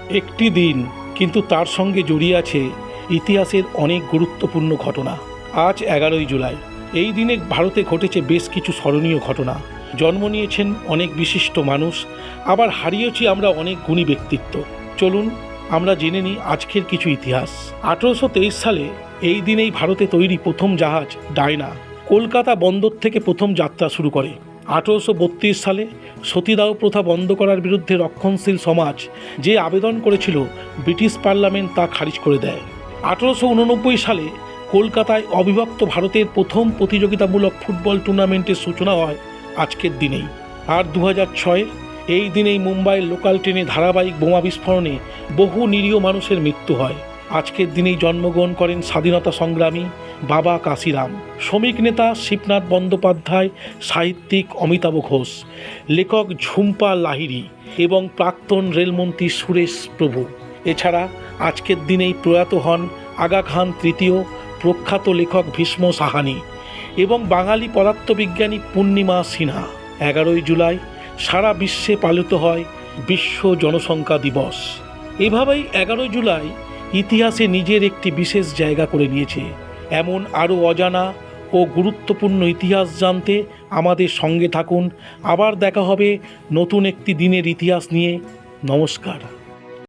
একটি দিন, কিন্তু তার সঙ্গে জড়িয়ে আছে ইতিহাসের অনেক গুরুত্বপূর্ণ ঘটনা। আজ 11ই জুলাই। এই দিনে ভারতে ঘটেছে বেশ কিছু স্মরণীয় ঘটনা। জন্ম নিয়েছেন অনেক বিশিষ্ট মানুষ, আবার হারিয়েছি আমরা অনেক গুণী ব্যক্তিত্ব। চলুন আমরা জেনে নিই আজকের কিছু ইতিহাস। 1823 সালে এই দিনেই ভারতে তৈরি প্রথম জাহাজ ডায়না কলকাতা বন্দর থেকে প্রথম যাত্রা শুরু করে। 1832 সালে সতীদাহ প্রথা বন্ধ করার বিরুদ্ধে রক্ষণশীল সমাজ যে আবেদন করেছিল, ব্রিটিশ পার্লামেন্ট তা খারিজ করে দেয়। 1889 সালে কলকাতায় অবিভক্ত ভারতের প্রথম প্রতিযোগিতামূলক ফুটবল টুর্নামেন্টের সূচনা হয় আজকের দিনেই। আর 2006 এই দিনেই মুম্বাইয়ের লোকাল ট্রেনে ধারাবাহিক বোমা বিস্ফোরণে বহু নিরীহ মানুষের মৃত্যু হয়। আজকের দিনেই জন্মগ্রহণ করেন স্বাধীনতা সংগ্রামী বাবা কাশিরাম, শ্রমিক নেতা শিবনাথ বন্দ্যোপাধ্যায়, সাহিত্যিক অমিতাভ ঘোষ, লেখক ঝুম্পা লাহিড়ী এবং প্রাক্তন রেলমন্ত্রী সুরেশ প্রভু। এছাড়া আজকের দিনেই প্রয়াত হন আগা খান তৃতীয়, প্রখ্যাত লেখক ভীষ্ম সাহানি এবং বাঙালি পদার্থবিজ্ঞানী পূর্ণিমা সিনহা। 11ই জুলাই সারা বিশ্বে পালিত হয় বিশ্ব জনসংখ্যা দিবস। এভাবেই 11ই জুলাই ইতিহাসে নিজের একটি বিশেষ জায়গা করে নিয়েছে। এমন আরও অজানা ও গুরুত্বপূর্ণ ইতিহাস জানতে আমাদের সঙ্গে থাকুন। আবার দেখা হবে নতুন একটি দিনের ইতিহাস নিয়ে। নমস্কার।